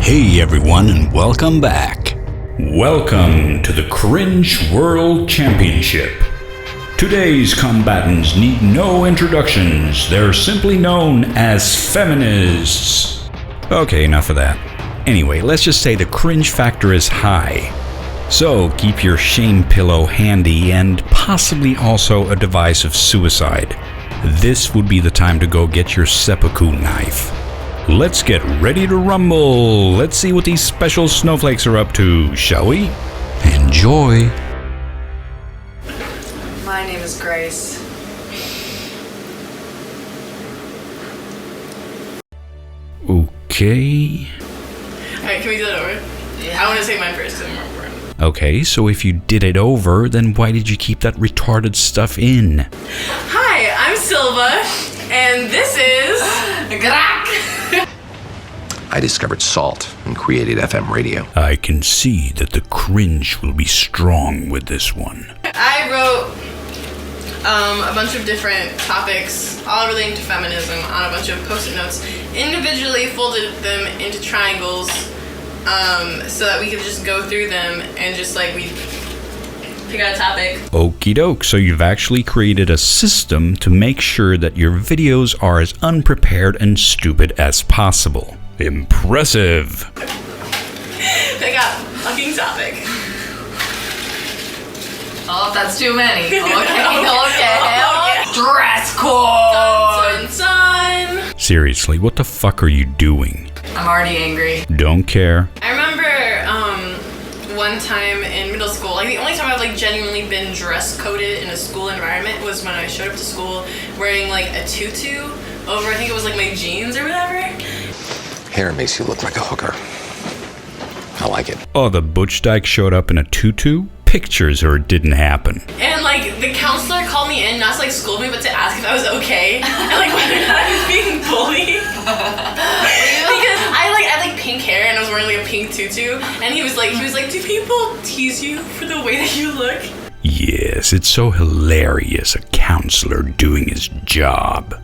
Hey everyone, and welcome back. Welcome to the Cringe World Championship. Today's combatants need no introductions. They're simply known as feminists. Okay, enough of that. Anyway, let's just say the cringe factor is high. So keep your shame pillow handy and possibly also a device of suicide. This would be the time to go get your seppuku knife. Let's get ready to rumble. Let's see what these special snowflakes are up to, shall we? Enjoy. My name is Grace. Okay. Alright, can we do that over? Yeah. I want to say mine first because I'm more important. Okay, so if you did it over, then why did you keep that retarded stuff in? Hi, I'm Silva, and this is... Grak! I discovered salt and created FM radio. I can see that the cringe will be strong with this one. I wrote a bunch of different topics, all relating to feminism, on a bunch of post-it notes, individually folded them into triangles so that we could just go through them and just like we pick out a topic. Okie doke, so you've actually created a system to make sure that your videos are as unprepared and stupid as possible. Impressive! Pick out a fucking topic. Oh, that's too many. Okay. Yeah. Dress code! Dun. Seriously, what the fuck are you doing? I'm already angry. Don't care. I remember one time in middle school, like the only time I've like genuinely been dress coded in a school environment was when I showed up to school wearing like a tutu over, I think it was like my jeans or whatever. Hair makes you look like a hooker. I like it. Oh, the Butch Dyke showed up in a tutu? Pictures or it didn't happen. And like the counselor called me in, not to like scold me, but to ask if I was okay. And like whether or not I was being bullied. Because I had pink hair and I was wearing like a pink tutu. And he was like, do people tease you for the way that you look? Yes, it's so hilarious, a counselor doing his job.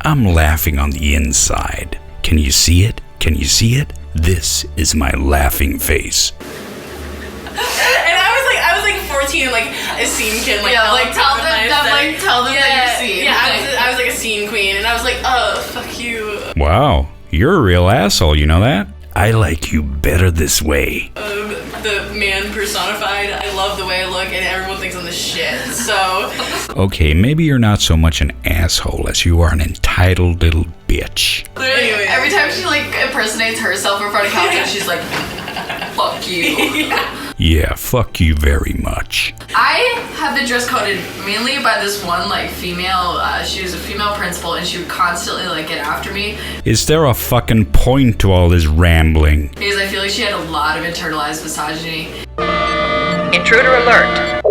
I'm laughing on the inside. Can you see it? Can you see it? This is my laughing face. And I was like 14, like a scene kid, like yeah, like tell them that you're scene. Yeah, I was like a scene queen, and I was like, oh, fuck you. Wow, you're a real asshole, you know that? I like you better this way. The man personified. I love the way I look, and everyone thinks I'm the shit. So. Okay, maybe you're not so much an asshole as you are an entitled little bitch. Anyway, every time she like impersonates herself in front of counselors, she's like, fuck you. Yeah, fuck you very much. I have been dress coded mainly by this one like female, she was a female principal and she would constantly like get after me. Is there a fucking point to all this rambling? Because I feel like she had a lot of internalized misogyny. Intruder alert.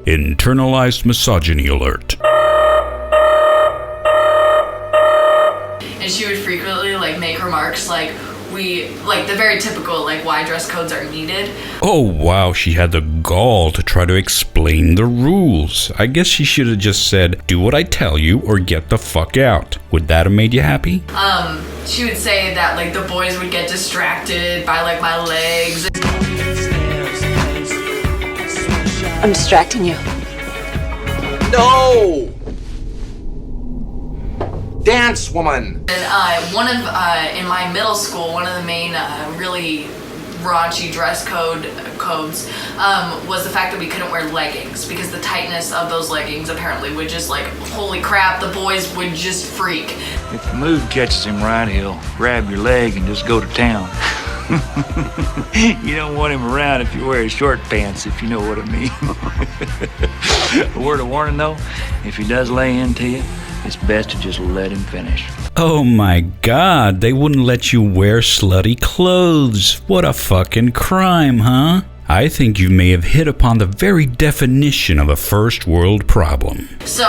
Internalized misogyny alert. And she would frequently like make remarks like, the very typical, like, why dress codes are needed. Oh, wow, she had the gall to try to explain the rules. I guess she should have just said, do what I tell you or get the fuck out. Would that have made you happy? She would say that, like, the boys would get distracted by, like, my legs. I'm distracting you. No! Dance, woman! And in my middle school, one of the main really raunchy dress codes was the fact that we couldn't wear leggings because the tightness of those leggings apparently would just like, holy crap, the boys would just freak. If the mood catches him right, he'll grab your leg and just go to town. You don't want him around if you wear short pants, if you know what I mean. A word of warning though, if he does lay into you, it's best to just let him finish. Oh my god, they wouldn't let you wear slutty clothes. What a fucking crime, huh? I think you may have hit upon the very definition of a first world problem. So,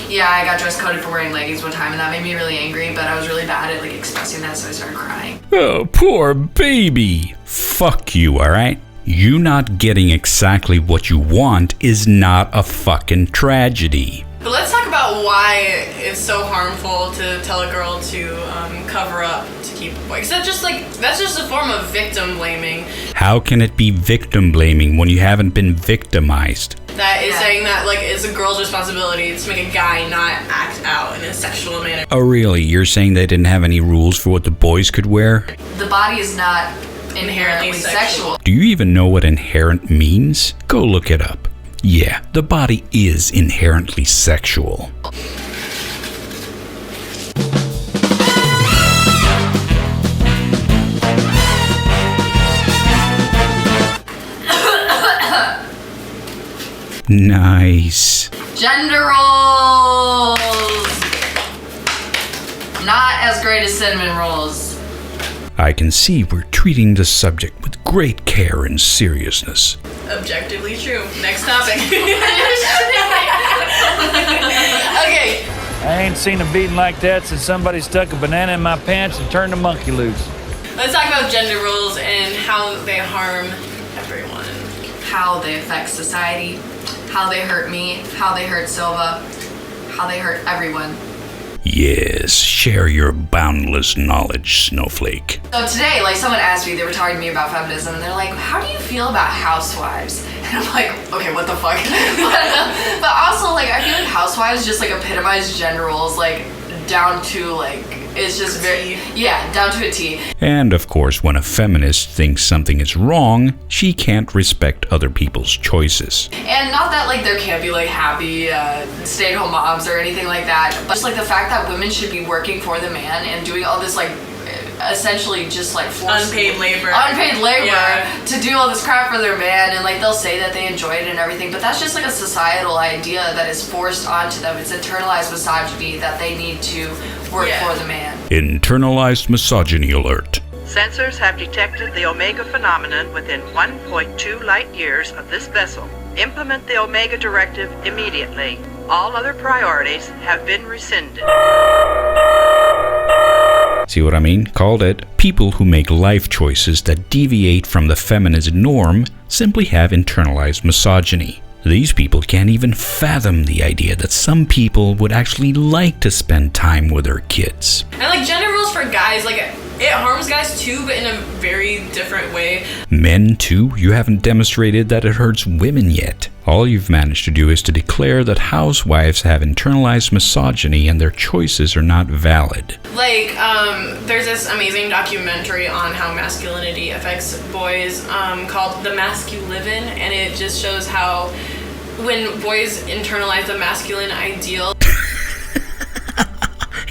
yeah, I got dress coded for wearing leggings one time and that made me really angry, but I was really bad at like expressing that, so I started crying. Oh, poor baby. Fuck you, alright? You not getting exactly what you want is not a fucking tragedy. But let's talk about about why it's so harmful to tell a girl to cover up to keep a boy. Because that's just a form of victim blaming. How can it be victim blaming when you haven't been victimized? That is saying that like it's a girl's responsibility to make a guy not act out in a sexual manner. Oh really? You're saying they didn't have any rules for what the boys could wear? The body is not inherently sexual. Do you even know what inherent means? Go look it up. Yeah, the body is inherently sexual. Nice. Gender roles! Not as great as cinnamon rolls. I can see we're treating the subject with great care and seriousness. Objectively true. Next topic. Okay. I ain't seen a beating like that since somebody stuck a banana in my pants and turned a monkey loose. Let's talk about gender roles and how they harm everyone. How they affect society, how they hurt me, how they hurt Silva, how they hurt everyone. Yes, share your boundless knowledge, Snowflake. So today, like someone asked me, they were talking to me about feminism, and they're like, how do you feel about housewives? And I'm like, okay, what the fuck? but also, like, I feel like housewives just like epitomize gender roles, like down to like, it's just very, yeah, down to a T. And of course, when a feminist thinks something is wrong, she can't respect other people's choices. And not that like there can't be like happy stay-at-home moms or anything like that, but just like the fact that women should be working for the man and doing all this like essentially just like unpaid labor to do all this crap for their man, and like they'll say that they enjoy it and everything, but that's just like a societal idea that is forced onto them. It's internalized misogyny that they need to work for the man. Internalized misogyny alert. Sensors have detected the Omega phenomenon within 1.2 light years of this vessel. Implement the Omega directive immediately. All other priorities have been rescinded. See what I mean? Called it. People who make life choices that deviate from the feminist norm simply have internalized misogyny. These people can't even fathom the idea that some people would actually like to spend time with their kids. And like gender roles for guys, like it harms guys too, but in a very different way. Men too? You haven't demonstrated that it hurts women yet. All you've managed to do is to declare that housewives have internalized misogyny and their choices are not valid. Like, there's this amazing documentary on how masculinity affects boys called The Masculivin, and it just shows how when boys internalize the masculine ideal.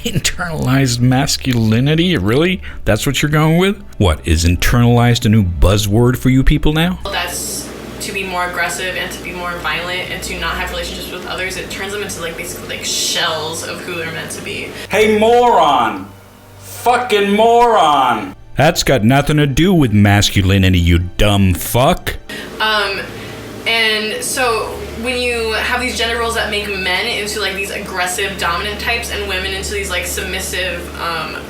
Internalized masculinity? Really? That's what you're going with? What, is internalized a new buzzword for you people now? That's to be more aggressive and to be more violent and to not have relationships with others. It turns them into like basically like shells of who they're meant to be. Hey moron! Fucking moron! That's got nothing to do with masculinity, you dumb fuck. And so when you have these gender roles that make men into like these aggressive dominant types and women into these like submissive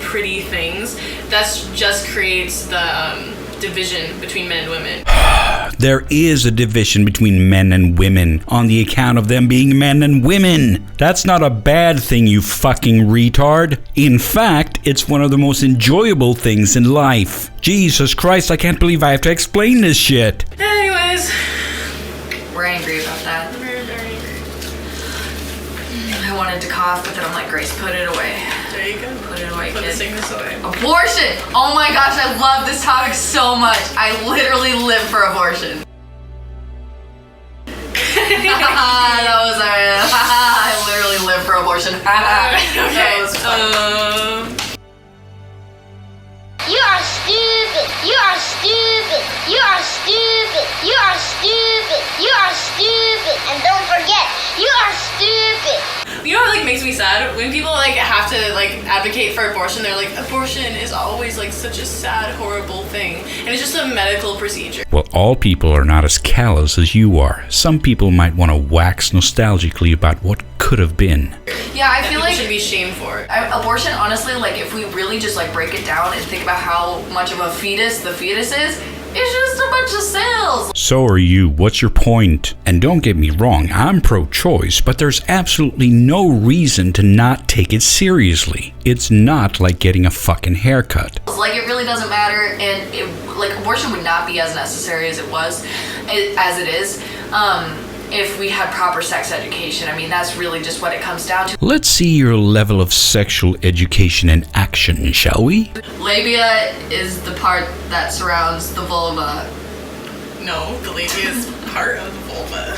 pretty things, that's just creates the division between men and women. There is a division between men and women on the account of them being men and women. That's not a bad thing, you fucking retard. In fact, it's one of the most enjoyable things in life. Jesus Christ, I can't believe I have to explain this shit. Anyways, we're angry about that. We're very angry. I wanted to cough, but then I'm like, Grace, put it away. There you go. Put it away, Put kid. the sickness away. Abortion! Oh my gosh, I love this topic so much. I literally live for abortion. That was I literally live for abortion. Okay. You are stupid. You are stupid. You are stupid. You are stupid. You are stupid. And don't forget, you are stupid. You know what like makes me sad? When people like have to like advocate for abortion, they're like, abortion is always like such a sad, horrible thing. And it's just a medical procedure. Well, all people are not as callous as you are. Some people might want to wax nostalgically about what could have been. Yeah, I feel like should be shamed for it. Abortion, honestly, like if we really just like break it down and think about how much of a fetus the fetus is, It's just a bunch of cells. So are you. What's your point? And don't get me wrong, I'm pro-choice, but there's absolutely no reason to not take it seriously. It's not like getting a fucking haircut. Like, it really doesn't matter, and like, abortion would not be as necessary as it is, if we had proper sex education. I mean, that's really just what it comes down to. Let's see your level of sexual education in action, shall we? Labia is the part that surrounds the vulva. No, the labia is part of the vulva.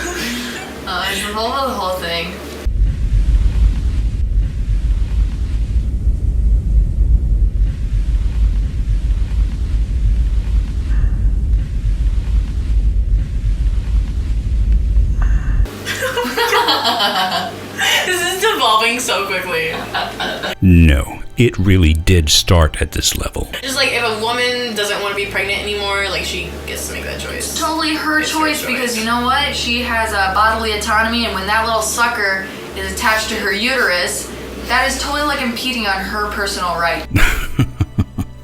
Is the vulva the whole thing? This is devolving so quickly. No, it really did start at this level. Just like if a woman doesn't want to be pregnant anymore, like she gets to make that choice. It's totally her choice because you know what? She has a bodily autonomy, and when that little sucker is attached to her uterus, that is totally like impeding on her personal right.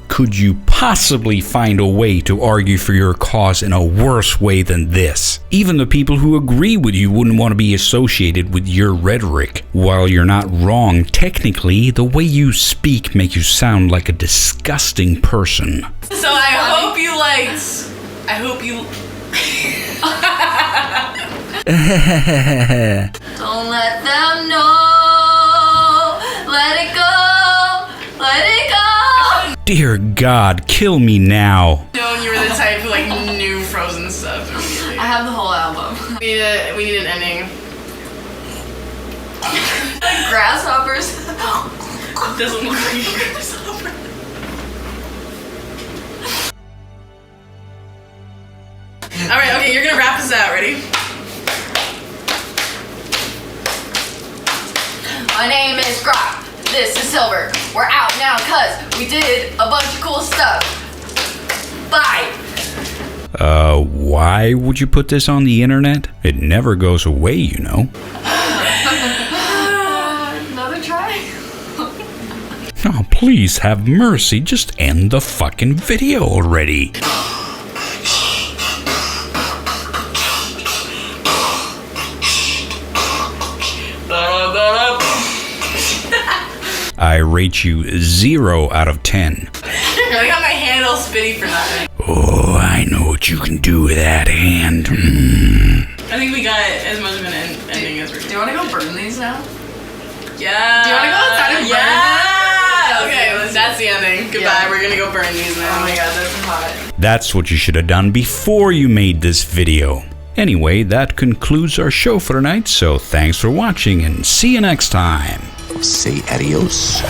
Could you possibly find a way to argue for your cause in a worse way than this? Even the people who agree with you wouldn't want to be associated with your rhetoric. While you're not wrong technically, the way you speak makes you sound like a disgusting person. So I hope you liked... I hope you... Don't let them know. Let it go. Let it go. Dear God, kill me now. Known you were the type who like knew Frozen stuff immediately. I have the whole album. We need an ending. Grasshoppers. Doesn't look like a grasshopper. Alright, okay, you're gonna wrap this out. Ready? My name is Grok. This is Silver. We're out now cause we did a bunch of cool stuff. Bye. Why would you put this on the internet? It never goes away, you know. Another try? Oh, please have mercy. Just end the fucking video already. I rate you 0 out of 10. I got my hand all spitty for nothing. Oh, I know what you can do with that hand. I think we got as much of an ending as we're Do you want to go burn these now? Yeah. Do you want to go outside and burn Yeah. them? Okay, that's the ending. Goodbye. Yeah. We're gonna go burn these now. Oh my god, that's hot. That's what you should have done before you made this video. Anyway, that concludes our show for tonight, so thanks for watching and see you next time. Say adios.